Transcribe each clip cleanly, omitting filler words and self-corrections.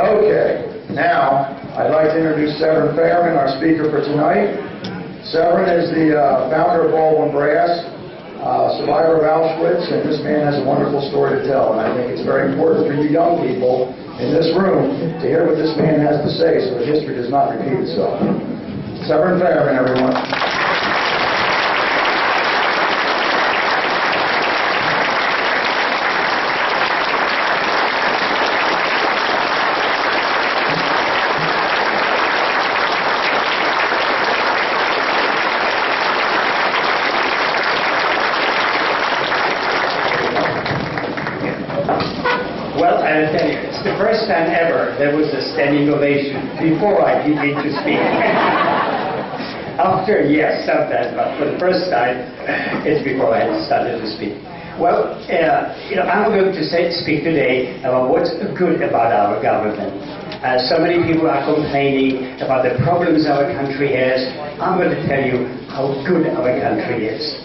Okay, now I'd like to introduce Severin Fayerman, our speaker for tonight. Severin is the founder of Baldwin Brass, survivor of Auschwitz, and this man has a wonderful story to tell. And I think it's very important for you young people in this room to hear what this man has to say so that history does not repeat itself. Severin Fayerman, everyone. Well, I'll tell you, it's the first time ever there was a standing ovation before I begin to speak. After, yes, sometimes, but for the first time, it's before I started to speak. Well, I'm going to speak today about what's good about our government. So many people are complaining about the problems our country has. I'm going to tell you how good our country is.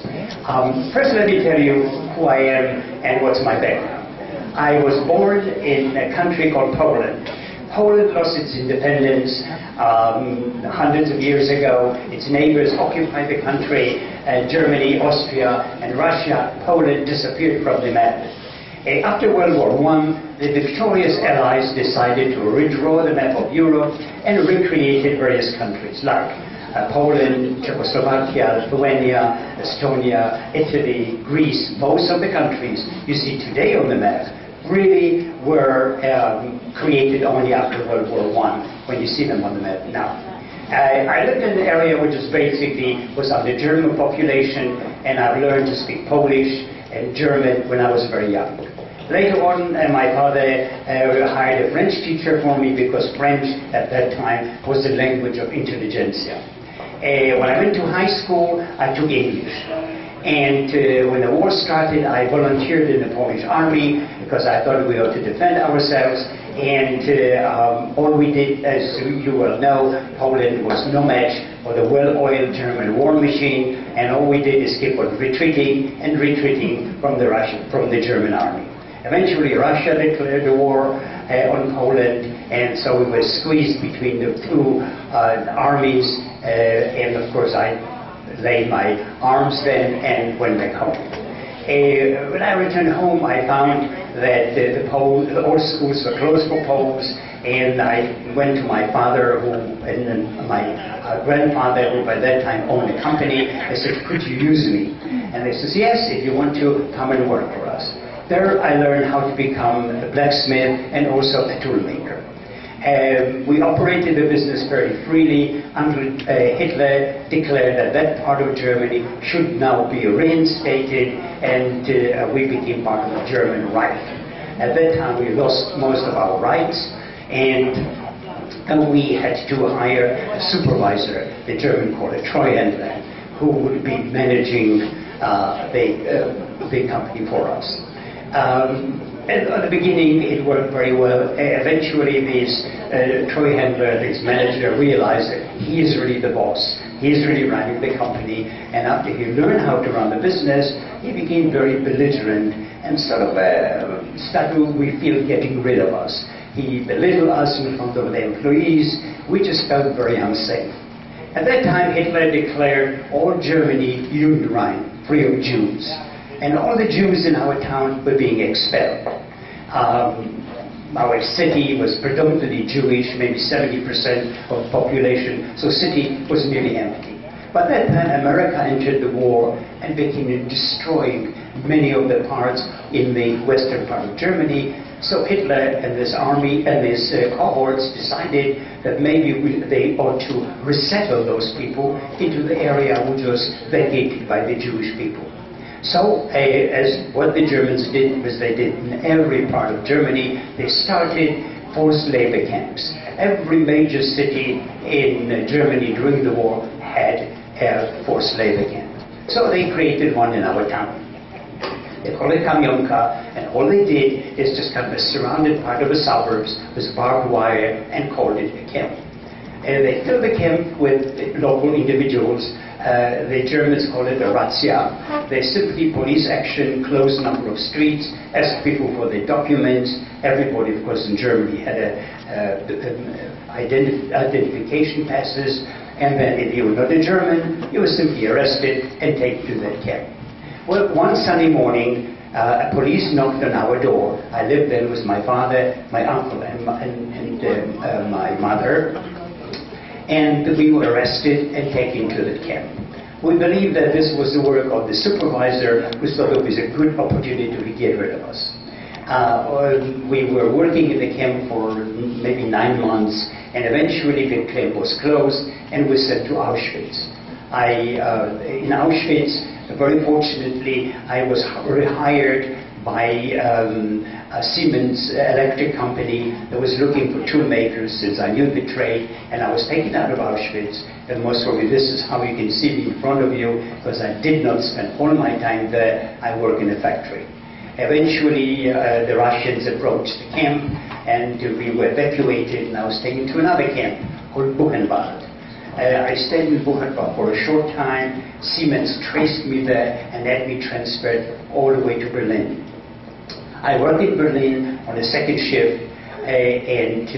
First, let me tell you who I am and what's my background. I was born in a country called Poland. Poland lost its independence hundreds of years ago. Its neighbors occupied the country, Germany, Austria, and Russia. Poland disappeared from the map. After World War I, the victorious Allies decided to redraw the map of Europe and recreated various countries like Poland, Czechoslovakia, Lithuania, Estonia, Italy, Greece. Most of the countries you see today on the map really were created only after World War I, when you see them on the map now. I lived in an area which was under German population, and I've learned to speak Polish and German when I was very young. Later on, my father hired a French teacher for me because French at that time was the language of intelligentsia. When I went to high school, I took English. And when the war started, I volunteered in the Polish army because I thought we ought to defend ourselves. And all we did, as you well know, Poland was no match for the well-oiled German war machine. And all we did is keep on retreating and retreating from the German army. Eventually, Russia declared the war on Poland, and so we were squeezed between the two armies. And of course, I laid my arms then and went back home. When I returned home, I found that all schools were closed for Poles, and I went to my father and my grandfather, who by that time owned a company. I said, "Could you use me?" And they said, "Yes, if you want to come and work for us." There I learned how to become a blacksmith and also a toolmaker. We operated the business very freely until Hitler declared that that part of Germany should now be reinstated, and we became part of the German Reich. At that time we lost most of our rights, and we had to hire a supervisor, the German called a Treuhänder, who would be managing the company for us. And at the beginning, it worked very well. Eventually, this Treuhänder, this manager, realized that he is really the boss. He is really running the company. And after he learned how to run the business, he became very belligerent and sort of started, we feel, getting rid of us. He belittled us in front of the employees. We just felt very unsafe. At that time, Hitler declared all Germany Judenrein, free of Jews. And all the Jews in our town were being expelled. Our city was predominantly Jewish, maybe 70% of the population, so the city was nearly empty. By that time, America entered the war and began destroying many of the parts in the western part of Germany. So Hitler and his army and his cohorts decided that maybe they ought to resettle those people into the area which was vacated by the Jewish people. So, as what the Germans did was they did in every part of Germany, they started forced labor camps. Every major city in Germany during the war had a forced labor camp. So they created one in our town. They called it Kamionka, and all they did is just kind of a surrounded part of the suburbs with barbed wire and called it a camp. And they filled the camp with local individuals The Germans call it a razzia. They simply police action, close number of streets, ask people for their documents. Everybody, of course, in Germany had identification passes, and then if you were not a German, you were simply arrested and taken to that camp. Well, one Sunday morning, a police knocked on our door. I lived then with my father, my uncle, and my mother. And we were arrested and taken to the camp. We believed that this was the work of the supervisor, who thought it was a good opportunity to get rid of us. We were working in the camp for maybe 9 months, and eventually the camp was closed and was sent to Auschwitz. In Auschwitz, very fortunately, I was rehired by a Siemens electric company that was looking for tool makers, since I knew the trade, and I was taken out of Auschwitz. And most probably this is how you can see me in front of you, because I did not spend all my time there. I work in a factory. Eventually, the Russians approached the camp, and we were evacuated, and I was taken to another camp called Buchenwald. I stayed in Buchenwald for a short time. Siemens traced me there and had me transferred all the way to Berlin. I worked in Berlin on a second shift as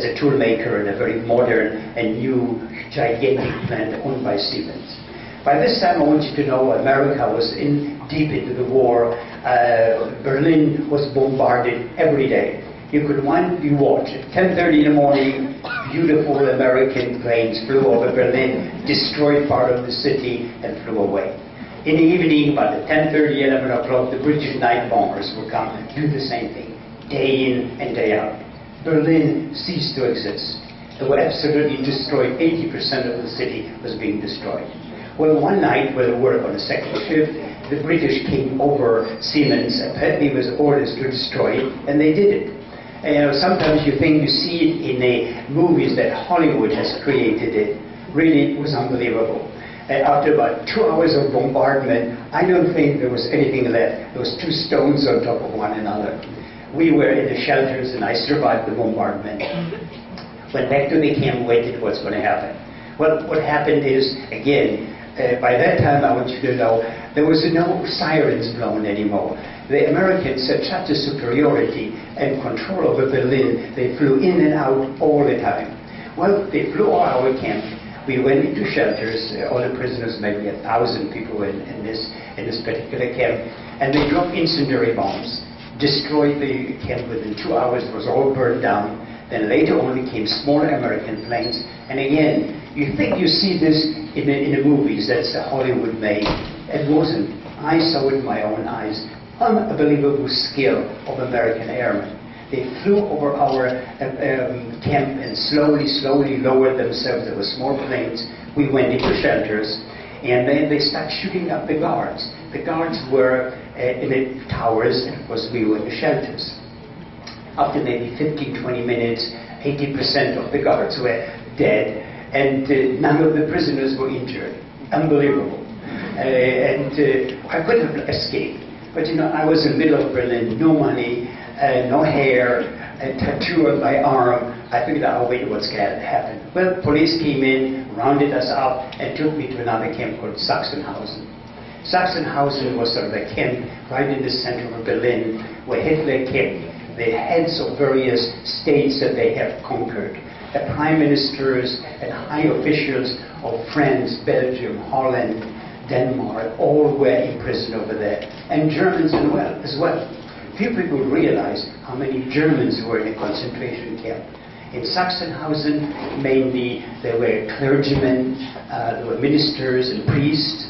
a tool maker in a very modern and new gigantic plant owned by Siemens. By this time, I want you to know America was deep into the war. Berlin was bombarded every day. You could watch at 10:30 in the morning, beautiful American planes flew over Berlin, destroyed part of the city, and flew away. In the evening, about 10:30, 11 o'clock, the British night bombers would come and do the same thing, day in and day out. Berlin ceased to exist. They were absolutely destroyed. 80% of the city was being destroyed. Well, one night, when we worked on a second shift, the British came over Siemens, apparently with orders to destroy it, and they did it. And, sometimes you think you see it in the movies that Hollywood has created it. Really, it was unbelievable. After about 2 hours of bombardment, I don't think there was anything left. There was 2 stones on top of one another. We were in the shelters, and I survived the bombardment. Went back to the camp, waited what's going to happen. Well, what happened is, again, by that time, I want you to know, there was no sirens blown anymore. The Americans had such a superiority and control over Berlin. They flew in and out all the time. Well, they flew all our camp. We went into shelters, all the prisoners, maybe 1,000 people in this particular camp, and they dropped incendiary bombs, destroyed the camp within 2 hours. It was all burned down. Then later on came smaller American planes, and again, you think you see this in the movies that's Hollywood made. It wasn't. I saw it with my own eyes. Unbelievable skill of American airmen. They flew over our camp and slowly lowered themselves. There were small planes. We went into shelters, and then they started shooting up the guards. The guards were in the towers, and of course we were in the shelters. After maybe 15, 20 minutes, 80% of the guards were dead, and none of the prisoners were injured. Unbelievable. I could have escaped. But you know, I was in the middle of Berlin, no money, no hair, a tattoo on my arm. I figured, oh wait, what's going to happen? Well, police came in, rounded us up, and took me to another camp called Sachsenhausen. Sachsenhausen was sort of a camp right in the center of Berlin, where Hitler kept the heads of various states that they have conquered. The prime ministers and high officials of France, Belgium, Holland, Denmark, all were imprisoned over there, and Germans as well. Few people realize how many Germans were in a concentration camp. In Sachsenhausen, mainly there were clergymen, there were ministers and priests.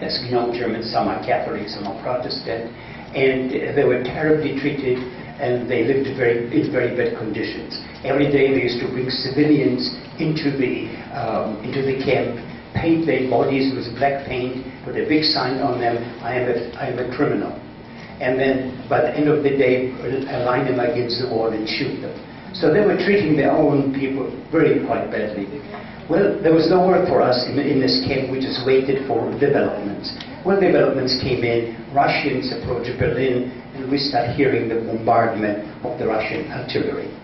As we know, Germans, some are Catholic, some are Protestant, and they were terribly treated, and they lived in very bad conditions. Every day they used to bring civilians into the camp, paint their bodies with black paint, put a big sign on them, I am a criminal. And then, by the end of the day, line them against the wall and shoot them. So they were treating their own people quite badly. Well, there was no work for us in this camp. We just waited for developments. When developments came in, Russians approached Berlin, and we started hearing the bombardment of the Russian artillery.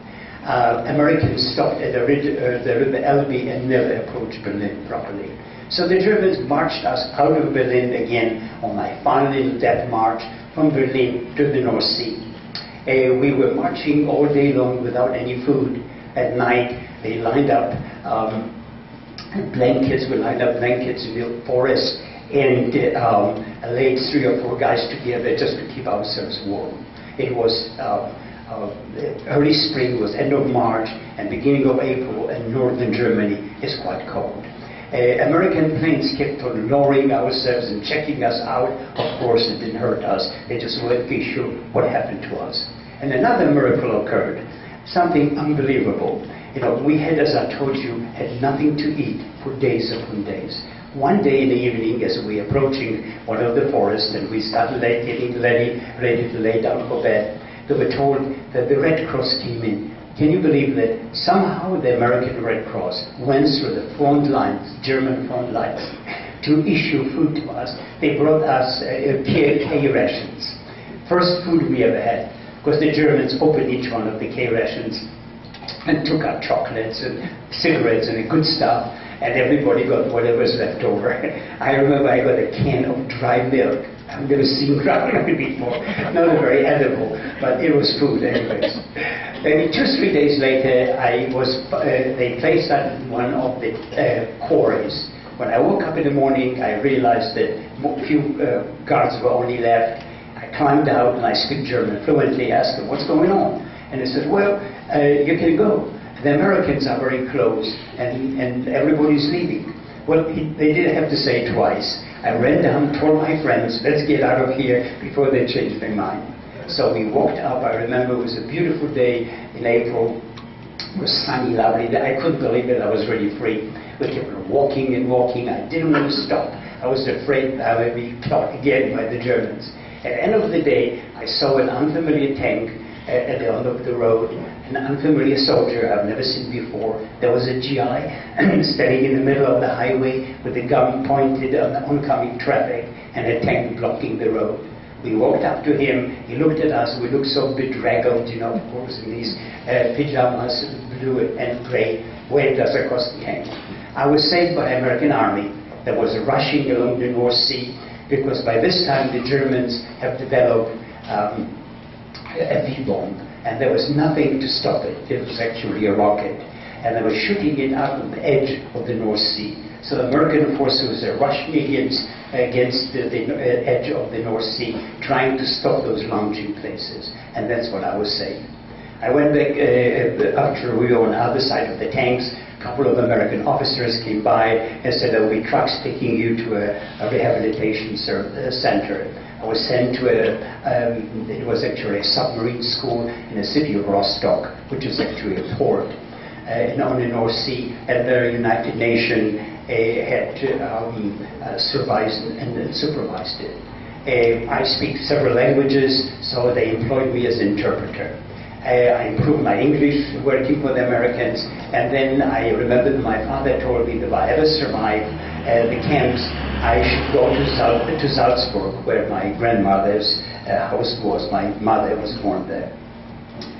Americans stopped at the River Elbe and never approached Berlin properly. So the Germans marched us out of Berlin again on my final death march from Berlin to the North Sea. We were marching all day long without any food. At night, they lined up blankets. We lined up blankets in the forest and laid 3 or 4 guys together just to keep ourselves warm. It was early spring, was end of March and beginning of April, and northern Germany is quite cold. American planes kept on lowering ourselves and checking us out. Of course, it didn't hurt us. They just wanted to be sure what happened to us. And another miracle occurred, something unbelievable. You know, we had, as I told you, had nothing to eat for days upon days. One day in the evening, as we were approaching one of the forests and we started getting ready to lay down for bed, we were told that the Red Cross came in. Can you believe that somehow the American Red Cross went through the front lines, German front lines, to issue food to us? They brought us K rations. First food we ever had, because the Germans opened each one of the K rations and took out chocolates and cigarettes and the good stuff, and everybody got whatever was left over. I remember I got a can of dry milk. I've never seen dry milk before. Not very edible, but it was food anyways. Maybe 2-3 days later, they placed us in one of the quarries. When I woke up in the morning, I realized that a few guards were only left. I climbed out and I speak German fluently, asked them, what's going on? And they said, well, you can go. The Americans are very close and everybody's leaving. Well, they didn't have to say twice. I ran down, told my friends, let's get out of here before they change their mind. So we walked up. I remember it was a beautiful day in April. It was sunny, lovely. I couldn't believe it. I was really free. We kept on walking and walking. I didn't want to stop. I was afraid I would be caught again by the Germans. At the end of the day, I saw an unfamiliar tank at the end of the road, an unfamiliar soldier I've never seen before. There was a GI standing in the middle of the highway with a gun pointed on the oncoming traffic and a tank blocking the road. We walked up to him, he looked at us, we looked so bedraggled, you know, of course, in these pajamas, blue and gray, waved us across the tank. I was saved by the American Army that was rushing along the North Sea, because by this time the Germans have developed a V-bomb, and there was nothing to stop it. It was actually a rocket, and they were shooting it out of the edge of the North Sea. So the American forces are rushing against the edge of the North Sea, trying to stop those launching places. And that's what I was saying. I went back after we were on the other side of the tanks. A couple of American officers came by and said there will be trucks taking you to a rehabilitation center. I was sent to it was actually a submarine school in the city of Rostock, which is actually a port on the North Sea, and the United Nations had supervised it. I speak several languages, so they employed me as interpreter. I improved my English working for the Americans, and then I remembered my father told me that if I ever survive the camps, I should go to Salzburg, where my grandmother's house was. My mother was born there.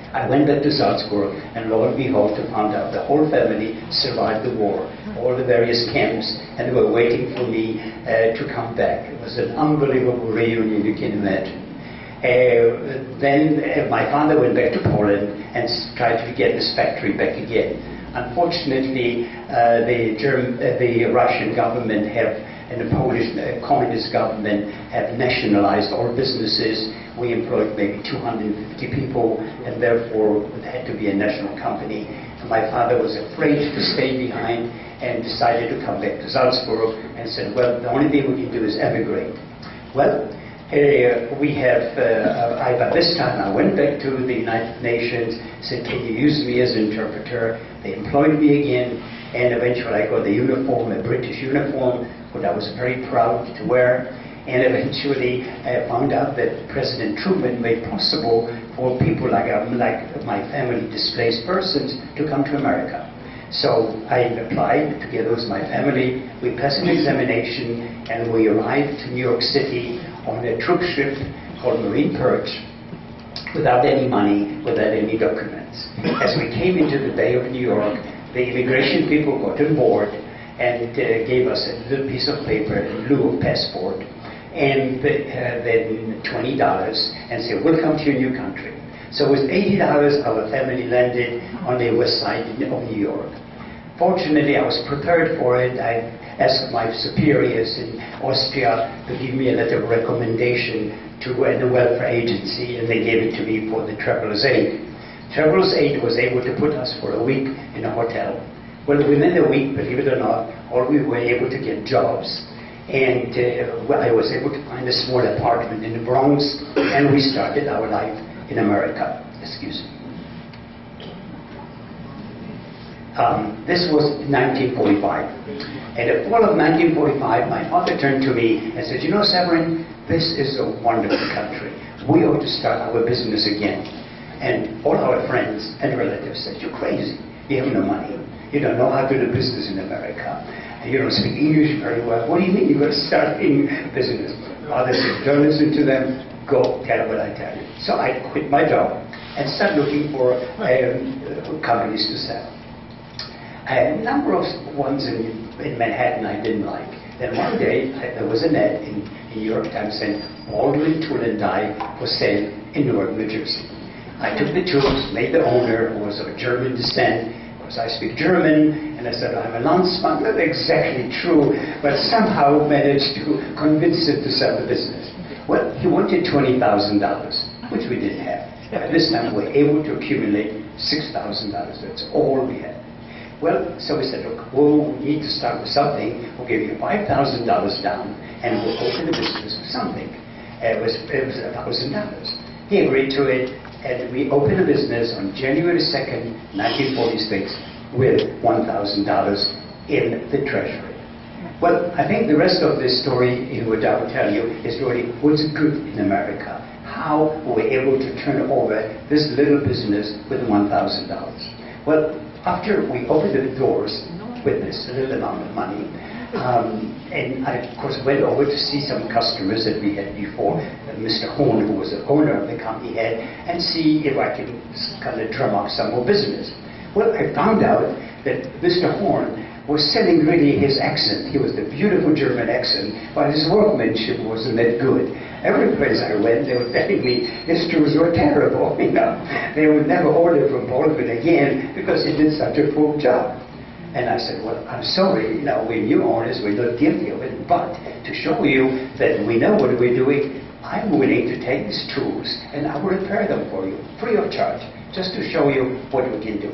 I went back to Salzburg, and lo and behold, to find out the whole family survived the war, all the various camps, and they were waiting for me to come back. It was an unbelievable reunion, you can imagine. Then my father went back to Poland and tried to get this factory back again. Unfortunately, the Russian government and the Polish communist government have nationalized all businesses. We employed maybe 250 people, and therefore it had to be a national company. And my father was afraid to stay behind and decided to come back to Salzburg and said, well, the only thing we can do is emigrate. Well, by this time I went back to the United Nations, said, can you use me as interpreter? They employed me again, and eventually I got a uniform, a British uniform, what I was very proud to wear. And eventually I found out that President Truman made possible for people like my family, displaced persons, to come to America. So I applied together with my family. We passed an examination, and we arrived to New York City on a troop ship called Marine Perch. without any money, without any documents. As we came into the Bay of New York, the immigration people got on board and gave us a little piece of paper in lieu of passport, and then $20 and said, welcome to your new country. So with $80, our family landed on the west side of New York. Fortunately, I was prepared for it. I asked my superiors in Austria to give me a letter of recommendation to the welfare agency, and they gave it to me for the Travelers Aid. Travelers Aid was able to put us for a week in a hotel. Well, within a week, believe it or not, all we were able to get jobs. And I was able to find a small apartment in the Bronx, and we started our life in America. Excuse me. This was 1945. In the fall of 1945, my father turned to me and said, you know, Severin, this is a wonderful country. We ought to start our business again. And all our friends and relatives said, you're crazy. You have no money. You don't know how to do business in America. You don't speak English very well. What do you mean you're going to start in business? Father said, don't listen to them. Go tell what I tell you. So I quit my job and started looking for companies to sell. A number of ones in Manhattan I didn't like. Then one day there was an ad in the New York Times saying Baldwin Tool and Die for sale in Newark, New Jersey. I took the tools, made the owner, who was of German descent, because I speak German, and I said, I'm a Landsmann, not exactly true, but somehow managed to convince him to sell the business. Well, he wanted $20,000, which we didn't have. By this time, we were able to accumulate $6,000. That's all we had. Well, so we said, look, we need to start with something. We'll give you $5,000 down, and we'll open a business with something. It was $1,000. He agreed to it, and we opened a business on January 2nd, 1946, with $1,000 in the treasury. Well, I think the rest of this story, what I will tell you, is really what's good in America. How we were able to turn over this little business with $1,000. Well, after we opened the doors with this little amount of money, and I, of course, went over to see some customers that we had before, Mr. Horn, who was the owner of the company, had, and see if I could kind of drum up some more business. Well, I found out that Mr. Horn was selling really his accent. He was the beautiful German accent, but his workmanship wasn't that good. Every place I went, they were telling me his tools were terrible. You know, they would never order from Baldwin again because he did such a poor job. And I said, well, I'm sorry, you know, we're new owners, we're not guilty of it, but to show you that we know what we're doing, I'm willing to take these tools and I will repair them for you, free of charge, just to show you what we can do.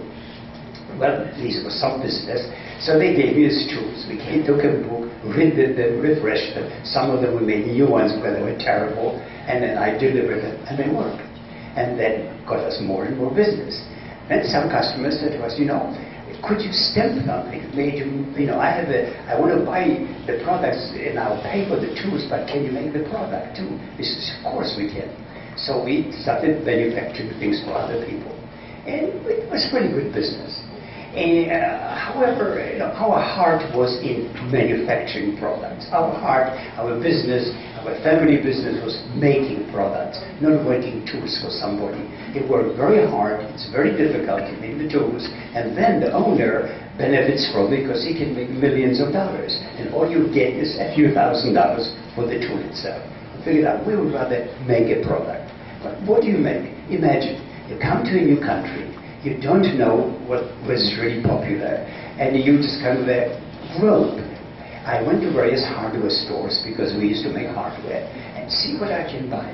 Well, these were some business, so they gave me these tools. We took a book, read them, refreshed them. Some of them we made new ones where they were terrible, and then I delivered them, and they worked. And then got us more and more business. Then some customers said to us, you know, could you stamp something? You know, I want to buy the products and I'll pay for the tools, but can you make the product too? He says, of course we can. So we started manufacturing things for other people. And it was pretty good business. And, however, you know, our heart was in manufacturing products. Our heart, our business, our family business was making products, not making tools for somebody. It worked very hard. It's very difficult to make the tools. And then the owner benefits from it because he can make millions of dollars. And all you get is a few $1,000s for the tool itself. I figured out we would rather make a product. But what do you make? Imagine, you come to a new country. You don't know what was really popular, and you just kind of grope. I went to various hardware stores because we used to make hardware and see what I can buy.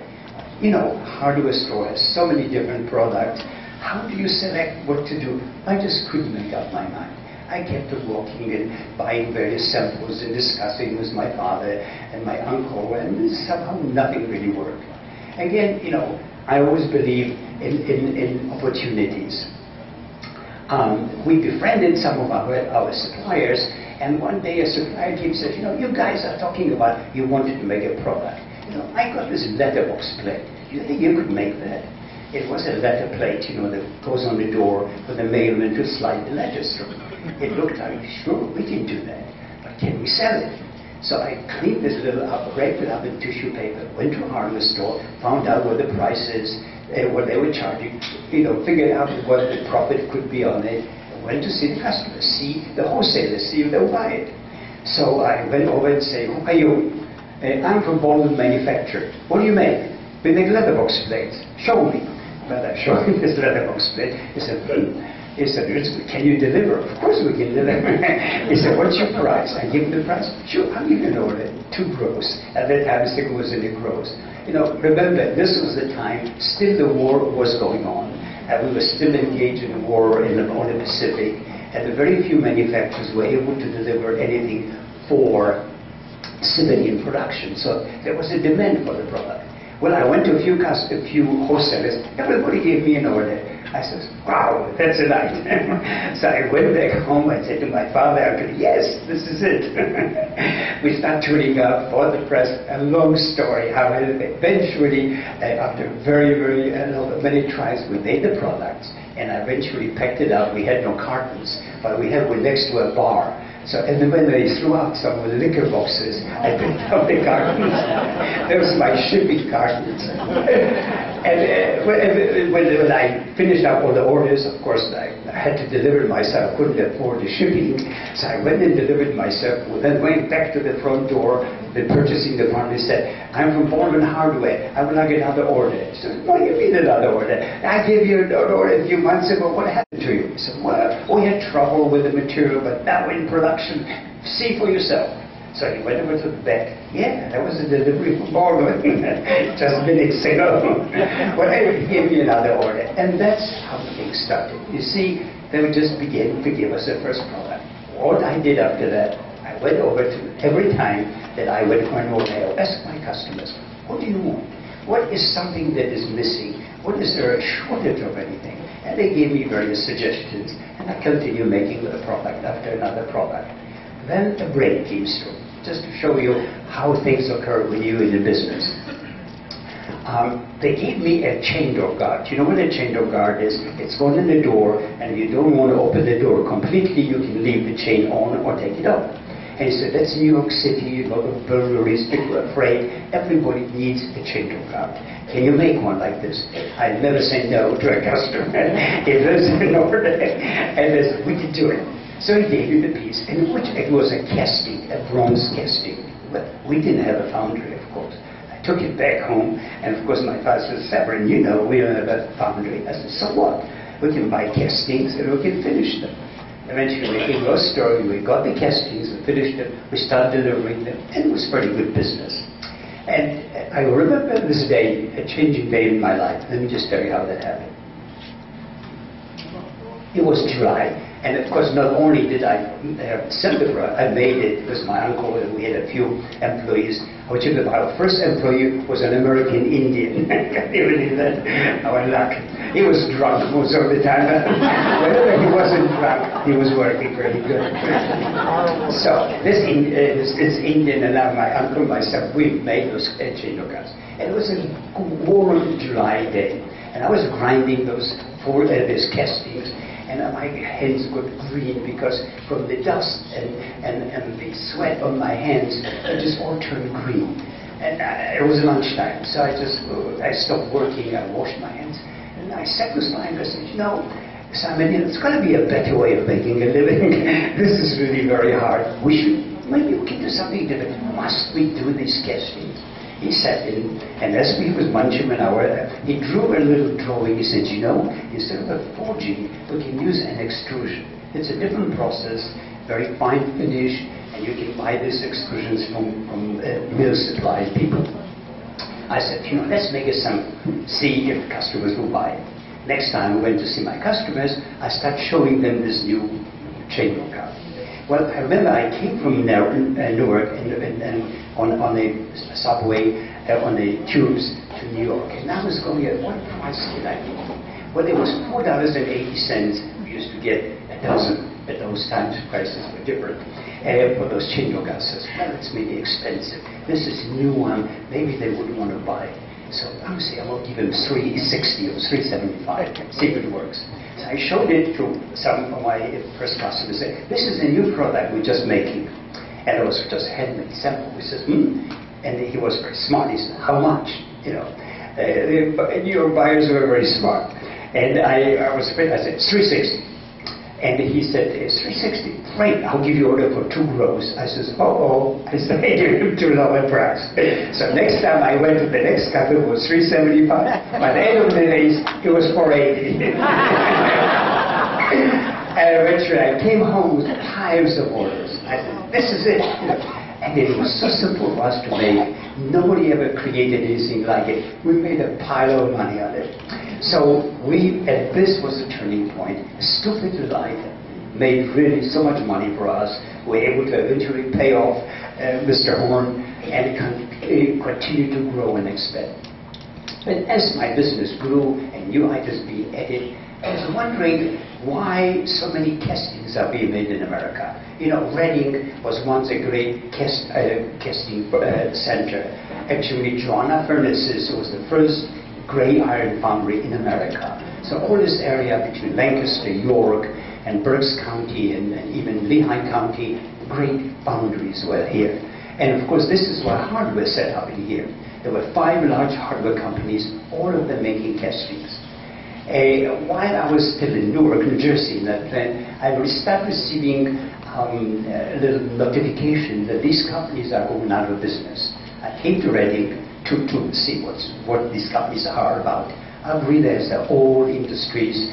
You know, hardware store has so many different products. How do you select what to do? I just couldn't make up my mind. I kept walking and buying various samples and discussing with my father and my uncle, and somehow nothing really worked. Again, you know, I always believe in opportunities. We befriended some of our suppliers, and one day a supplier came and said, you know, you guys are talking about you wanted to make a product. You know, I got this letterbox plate. You think you could make that? It was a letter plate, you know, that goes on the door for the mailman to slide the letters through. It looked like, sure, we can do that, but can we sell it? So I cleaned this little up, wrapped it up in tissue paper, went to a hardware store, found out what the price is, what they were charging, figured out what the profit could be on it, and went to see the customers, see the wholesalers, see if they'll buy it. So I went over and said, "Who are you?" "I'm from Baldwin Manufacturer." "What do you make?" "We make letterbox plates." "Show me." But I showed him this letterbox plate. He said, "Can you deliver?" "Of course we can deliver." He said, "What's your price?" I give him the price. "Sure, I'll give you an order." 2 gross. At that time, it was in the gross. Remember, this was the time, still the war was going on. We were still engaged in a war on the Pacific. And very few manufacturers were able to deliver anything for civilian production. So there was a demand for the product. Well, I went to a few wholesalers. Everybody gave me an order. I said, "Wow, that's a night." So I went back home. I said to my father, "Yes, this is it." We start tuning up for the press. A long story. How eventually, after very, very many tries, we made the products. And I eventually packed it up. We had no cartons, but we were next to a bar. So, and then when they threw out some of the liquor boxes, I picked up the cartons. That was my shipping cartons. And when I finished up all the orders, of course, I had to deliver it myself. I couldn't afford the shipping. So I went and delivered myself. Then went back to the front door. The purchasing department said, "I'm from Baldwin Hardware. I would like another order." I said, "What do you mean another order? I gave you an order a few months ago. What happened to you?" He said, "Well, we had trouble with the material, but now in production, see for yourself." So he went over to the back. "Yeah, that was a delivery from Baldwin just minutes ago." Well, he gave me another order. And that's how things started. You see, they would just begin to give us the first product. What I did after that, I went over to every time that I went for an order, I asked my customers, "What do you want? What is something that is missing? What is there a shortage of anything?" And they gave me various suggestions. And I continued making a product after another product. Then a break came through, just to show you how things occur when you're in the business. They gave me a chain door guard. You know what a chain door guard is? It's going in the door, and if you don't want to open the door completely, you can leave the chain on or take it off. And he said, "That's New York City, a lot of burglaries, people are afraid. Everybody needs a chain door guard. Can you make one like this?" I'd never say no to a customer. If there's an order, and they said, "We can do it." So he gave me the piece, and it was a casting, a bronze casting. But we didn't have a foundry, of course. I took it back home, and of course my father said, "Severin, we don't have a foundry." I said, "So what? We can buy castings and we can finish them." Eventually we came to a story, we got the castings, we finished them, we started delivering them, and it was pretty good business. And I remember this day, a changing day in my life. Let me just tell you how that happened. It was July. And of course, not only did I sell the product, I made it with my uncle, and we had a few employees. Our first employee was an American Indian. Can you believe that? Our luck. He was drunk most of the time. Whenever he wasn't drunk, he was working pretty good. So this Indian and my uncle and myself, we made those chain door guards. And it was a warm July day, and I was grinding those castings. And my hands got green because from the dust and the sweat on my hands, it just all turned green. And it was lunchtime, so I stopped working. I washed my hands, and I sat with my uncle and said, "Simon, it's got to be a better way of making a living. This is really very hard. Maybe we can do something different. Must we do these castings?" He sat in, and as we was munching an hour, he drew a little drawing. He said, "Instead of a forging, we can use an extrusion. It's a different process, very fine finish, and you can buy these extrusions from mill supply people." I said, "Let's make it some, see if customers will buy it." Next time I went to see my customers, I started showing them this new chain door guard. Well, I remember I came from Newark and on the subway, on the tubes to New York. And I was going at what price did I get? Well, it was $4.80. We used to get a dozen. At those times, prices were different. For those chain door guards, well, it's maybe expensive. This is a new one. Maybe they wouldn't want to buy it. So I would say I will give them $3.60 or $3.75. See if it works. So I showed it to some of my first customers. Say, "This is a new product we're just making." And I was just handing him the sample. He says, and he was very smart. He said, how much? Your buyers were very smart. And I was afraid. I said, 360. And he said, 360, great, I'll give you order for 2 rows. I says, I said, I gave him $2 price. So next time I went to the next cafe, it was 375. By the end of the days, it was 480. And eventually I came home with piles of orders. I said, this is it. And it was so simple for us to make. Nobody ever created anything like it. We made a pile of money on it. So and this was a turning point. A stupid little item made really so much money for us. We were able to eventually pay off Mr. Horn and continue to grow and expand. But as my business grew and new items being added, I was wondering why so many castings are being made in America. Reading was once a great casting center. Actually, Joanna Furnaces was the first gray iron foundry in America. So all this area between Lancaster, York, and Berks County, and even Lehigh County, great foundries were here. And of course, this is where hardware set up in here. There were 5 large hardware companies, all of them making castings. While I was still in Newark, New Jersey, I would start receiving a little notification that these companies are going out of business. I came to Reading to see what these companies are about. I realized they're all industries,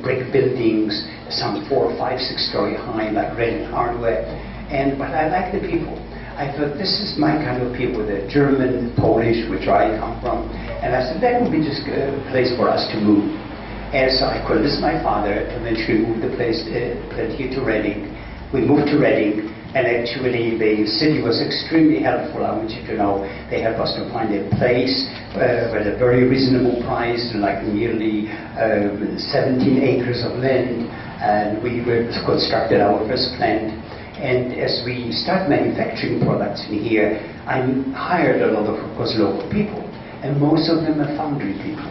brick buildings, some 4, 5, 6 story high, like Reading Hardware. But I like the people. I thought, this is my kind of people, the German, Polish, which I come from. And I said, that would be just a place for us to move. And so I convinced my father to eventually move the place here to Reading. We moved to Reading. And actually, the city was extremely helpful. I want you to know they helped us to find a place at a very reasonable price, like nearly 17 acres of land. And we constructed our first plant. And as we start manufacturing products in here, I hired a lot of course, local people. And most of them are foundry people.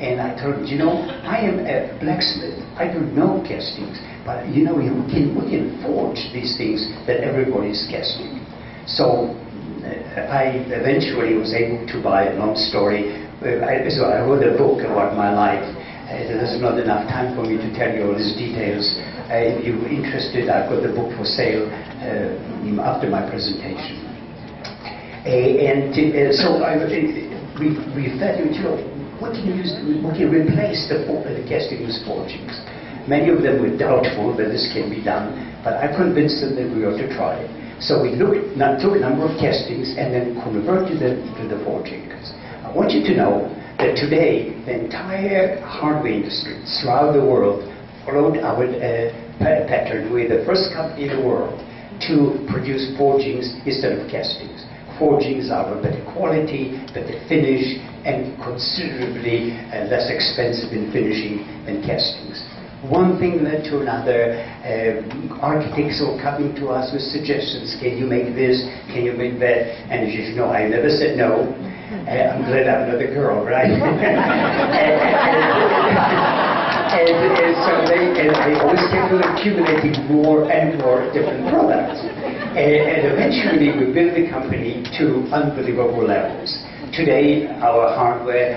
And I told them, I am a blacksmith. I don't know castings. But we can forge these things that everybody is casting. So I eventually was able to buy a long story. So I wrote a book about my life. There's not enough time for me to tell you all these details. If you're interested, I've got the book for sale after my presentation. So we thought, what can you replace the casting with forgings? Many of them were doubtful that this can be done, but I convinced them that we ought to try it. So we took a number of castings and then converted them to the forgings. I want you to know that today the entire hardware industry throughout the world followed our pattern. We're the first company in the world to produce forgings instead of castings. Forgings are of better quality, better finish, and considerably less expensive in finishing than castings. One thing led to another. Architects were coming to us with suggestions. Can you make this? Can you make that? And as you know, I never said no. I'm glad I'm not a girl, right? So they always kept on accumulating more and more different products. And eventually we built the company to unbelievable levels. Today, our hardware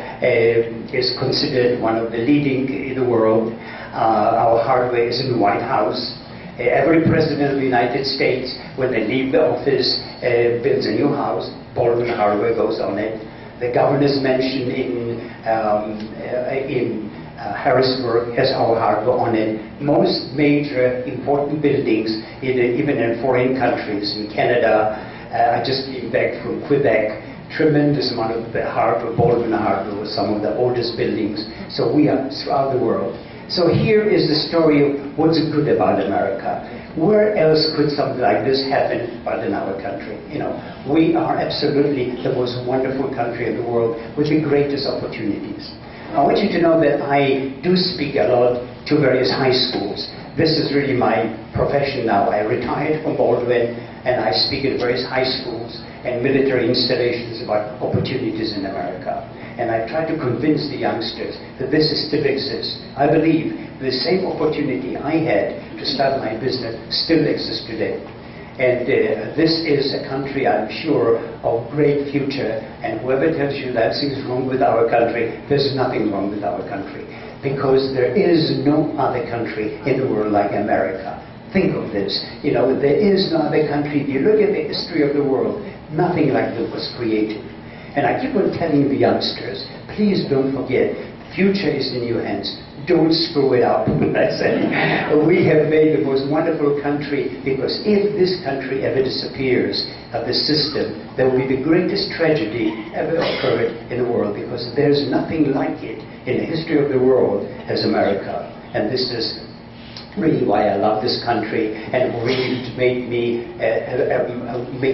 is considered one of the leading in the world. Our hardware is in the White House. Every president of the United States, when they leave the office, builds a new house. Baldwin hardware goes on it. The governor's mansion in Harrisburg has our hardware on it. Most major important buildings, even in foreign countries, in Canada, I just came back from Quebec. Tremendous amount of the hardware, Baldwin hardware, was some of the oldest buildings. So we are throughout the world. So here is the story of what's good about America. Where else could something like this happen but in our country? We are absolutely the most wonderful country in the world with the greatest opportunities. I want you to know that I do speak a lot to various high schools. This is really my profession now. I retired from Baldwin and I speak at various high schools and military installations about opportunities in America. And I try to convince the youngsters that this still exists. I believe the same opportunity I had to start my business still exists today. And this is a country, I'm sure, of great future. And whoever tells you that things wrong with our country, there's nothing wrong with our country. Because there is no other country in the world like America. Think of this. You know, there is no other country. If you look at the history of the world, nothing like this was created. And I keep on telling the youngsters, please don't forget, future is in your hands. Don't screw it up. I say, we have made the most wonderful country, because if this country ever disappears of the system, that will be the greatest tragedy ever occurred in the world, because there's nothing like it in the history of the world as America. And this is really why I love this country, and really made me,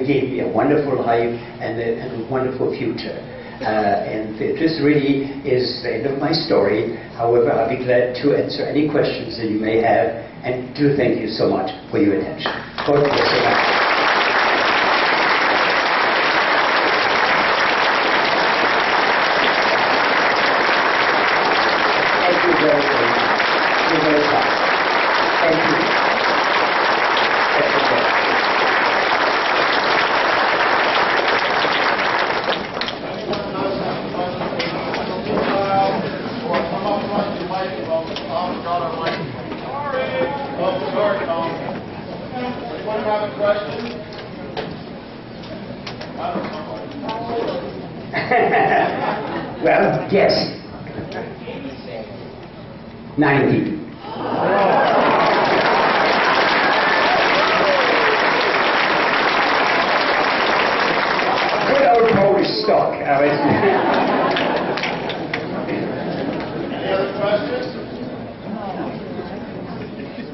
gave me a wonderful life and a wonderful future. And this really is the end of my story. However, I'll be glad to answer any questions that you may have, and do thank you so much for your attention. God bless you. Thank you very much. You're very kind. Thank you. That's okay. Well, yes. 90. Good old Polish stock. Any other questions?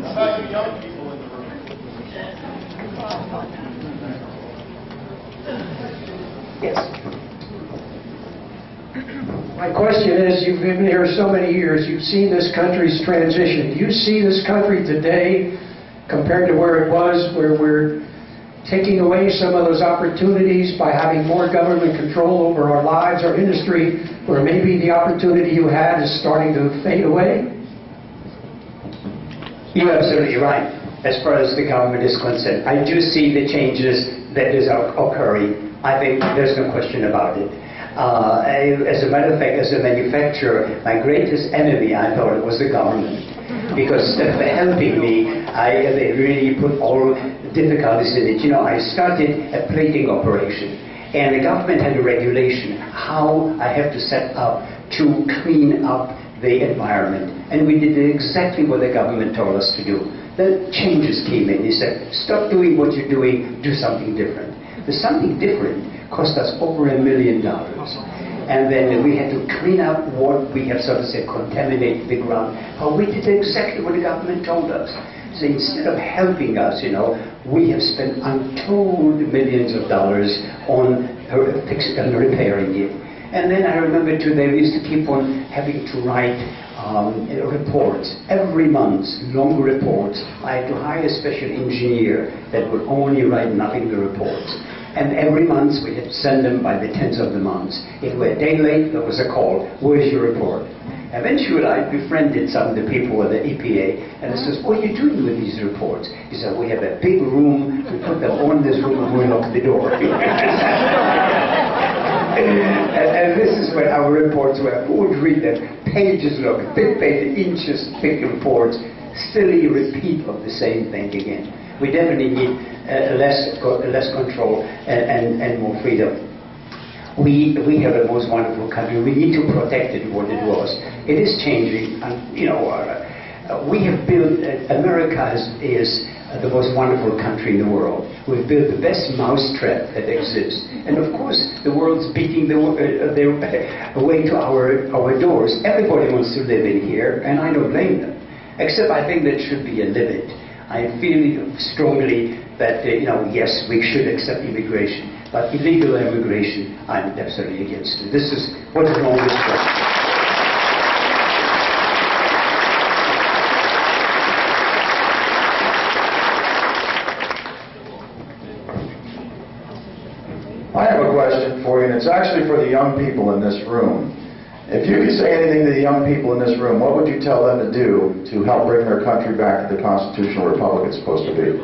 How about you young people in the room? Yes. My question is, you've been here so many years, you've seen this country's transition. Do you see this country today, compared to where it was, where we're taking away some of those opportunities by having more government control over our lives, our industry, where maybe the opportunity you had is starting to fade away? You're absolutely right, as far as the government is concerned. I do see the changes that is occurring. I think there's no question about it. As a matter of fact, as a manufacturer, my greatest enemy, I thought, was the government. Because helping me, they really put all difficulties in it. You know, I started a plating operation, and the government had a regulation how I have to set up to clean up the environment. And we did exactly what the government told us to do. Then changes came in. He said, stop doing what you're doing, do something different. The something different cost us over $1 million. And then we had to clean up what we have, so to say, contaminated the ground. But we did exactly what the government told us. So instead of helping us, you know, we have spent untold millions of dollars on fixing and repairing it. And then I remember too, they used to keep on having to write reports every month, long reports. I had to hire a special engineer that would only write nothing the reports. And every month we had to send them by the 10th of the month. If we were a day late, there was a call, where's your report? Eventually I befriended some of the people at the EPA, and I says, what are you doing with these reports? He said, we have a big room, we put them on this room and we lock the door. and this is when our reports were, who would read them? Pages long, big pages, inches thick reports, still a repeat of the same thing again. We definitely need less control and more freedom. We have the most wonderful country. We need to protect it what it was. It is changing. You know, we have built. America is the most wonderful country in the world. We've built the best mousetrap that exists, and of course, the world's beating their way to our doors. Everybody wants to live in here, and I don't blame them. Except I think there should be a limit. I feel strongly that, you know, yes, we should accept immigration, but illegal immigration, I'm absolutely against it. This is what's wrong with Trump. I have a question for you, and it's actually for the young people in this room. If you could say anything to the young people in this room, what would you tell them to do to help bring their country back to the constitutional republic it's supposed to be?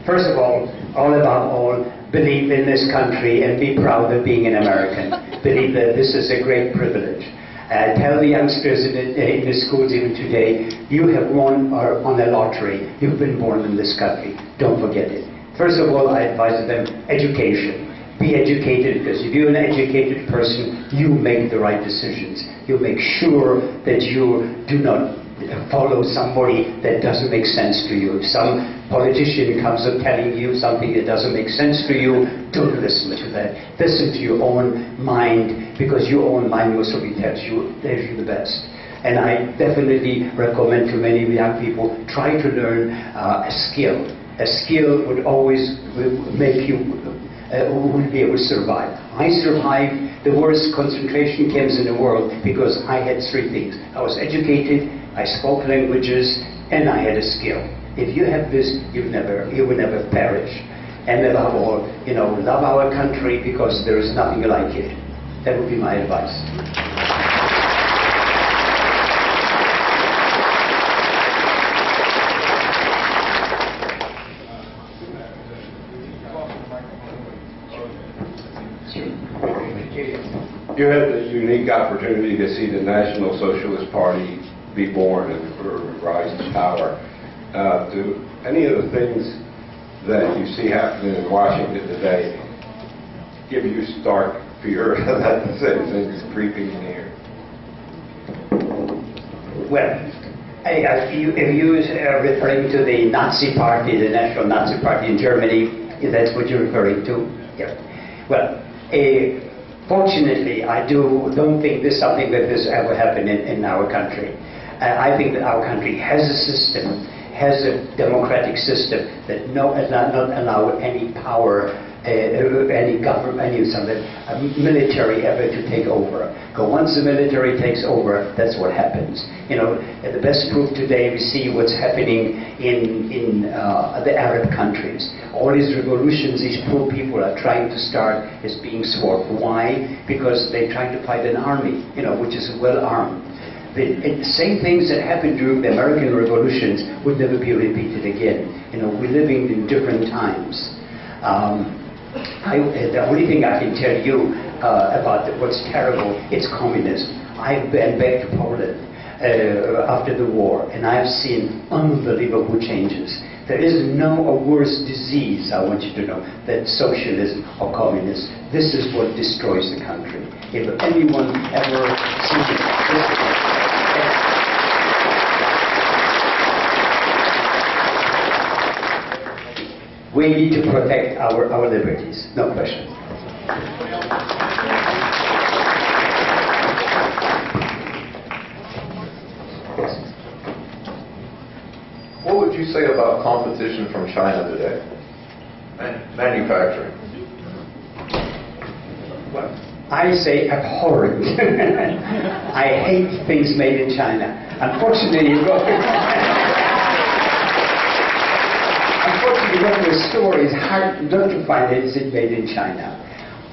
First of all above all, believe in this country and be proud of being an American. Believe that this is a great privilege. Tell the youngsters in the schools even today, you have won on a lottery. You've been born in this country. Don't forget it. First of all, I advise them education. Be educated, because if you're an educated person, you make the right decisions. You make sure that you do not follow somebody that doesn't make sense to you. If some politician comes up telling you something that doesn't make sense to you, don't listen to that. Listen to your own mind, because your own mind most of it tells you the best. And I definitely recommend to many young people, try to learn a skill. A skill would always make you will be able to survive. I survived the worst concentration camps in the world because I had three things. I was educated, I spoke languages, and I had a skill. If you have this, you will never perish. And above all, love our country, because there is nothing like it. That would be my advice. You had the unique opportunity to see the National Socialist Party be born and rise to power. Do any of the things that you see happening in Washington today give you stark fear that the same thing is creeping in here? Well, if you are referring to the Nazi Party, the National Nazi Party in Germany, if that's what you're referring to, yeah. Well, fortunately, I don't think there's something that this ever happened in our country. I think that our country has a system, has a democratic system that does not allow any power, any government, any military ever to take over. Because once the military takes over, that's what happens. The best proof today, we see what's happening in the Arab countries. All these revolutions these poor people are trying to start is being swamped. Why? Because they're trying to fight an army, which is well armed. The same things that happened during the American revolutions would never be repeated again. We're living in different times. The only thing I can tell you about what's terrible, it's communism. I've been back to Poland after the war, and I've seen unbelievable changes. There is no worse disease, I want you to know, than socialism or communism. This is what destroys the country. If anyone ever sees it, we need to protect our liberties, no question. What would you say about competition from China today? Manufacturing. Well, I say abhorrent. I hate things made in China. Unfortunately, you go to a store, it's hard not to find it made in China.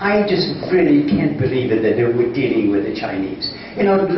I just really can't believe it that they were dealing with the Chinese. Long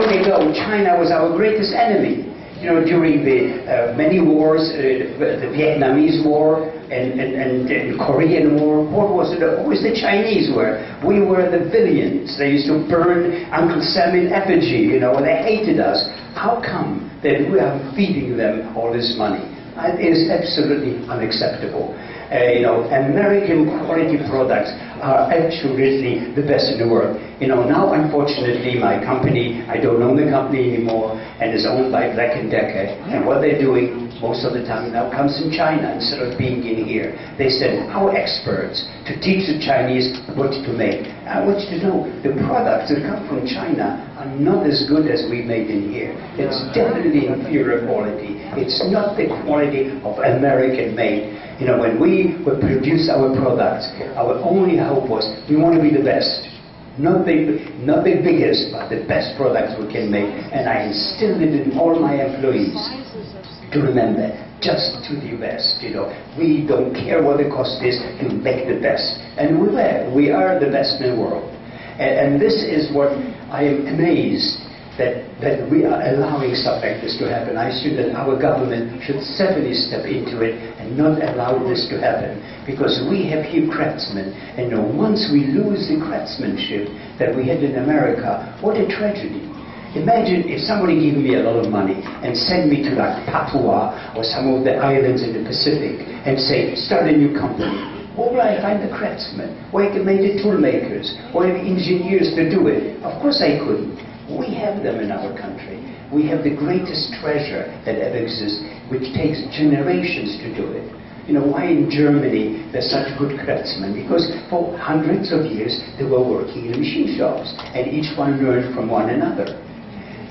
ago, China was our greatest enemy. During the many wars, the Vietnamese War and the Korean War, what was it? Always the Chinese were. We were the villains. They used to burn Uncle Sam in effigy, and they hated us. How come that we are feeding them all this money? It is absolutely unacceptable. American quality products are absolutely the best in the world. Now unfortunately my company, I don't own the company anymore, and is owned by Black & Decker, and what they're doing most of the time now comes from China instead of being in here. They send our experts to teach the Chinese what to make. I want you to know, the products that come from China are not as good as we made in here. It's definitely inferior quality. It's not the quality of American made. When we would produce our products, our only hope was we want to be the best. Not the biggest, but the best products we can make. And I instilled it in all my employees to remember, just to the best. We don't care what the cost is, to make the best. And we are the best in the world. And this is what I am amazed that we are allowing stuff like this to happen. I assume that our government should certainly step into it and not allow this to happen, because we have here craftsmen, and once we lose the craftsmanship that we had in America, what a tragedy. Imagine if somebody gave me a lot of money and sent me to like Papua or some of the islands in the Pacific and say, start a new company. Where will I find the craftsmen? Where can I make the tool makers? Or the engineers to do it? Of course I couldn't. We have them in our country. We have the greatest treasure that ever exists, which takes generations to do it. Why in Germany there's such good craftsmen? Because for hundreds of years they were working in machine shops, and each one learned from one another.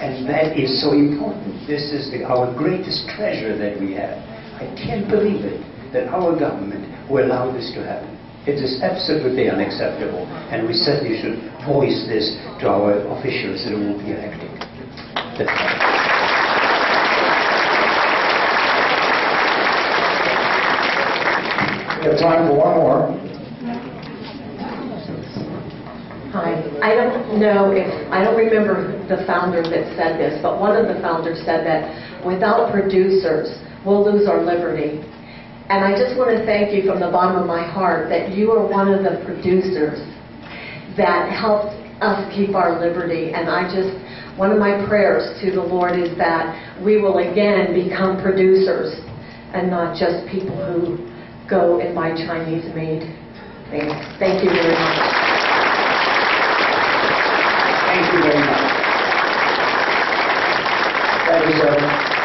And that is so important. This is our greatest treasure that we have. I can't believe it, that our government will allow this to happen. It is absolutely unacceptable, and we certainly should voice this to our officials that will be elected. We have time for one more. Hi. I don't remember the founder that said this, but one of the founders said that without producers, we'll lose our liberty. And I just want to thank you from the bottom of my heart that you are one of the producers that helped us keep our liberty. And one of my prayers to the Lord is that we will again become producers and not just people who go and buy Chinese-made things. Thank you very much. Thank you very much. Thank you, Severin.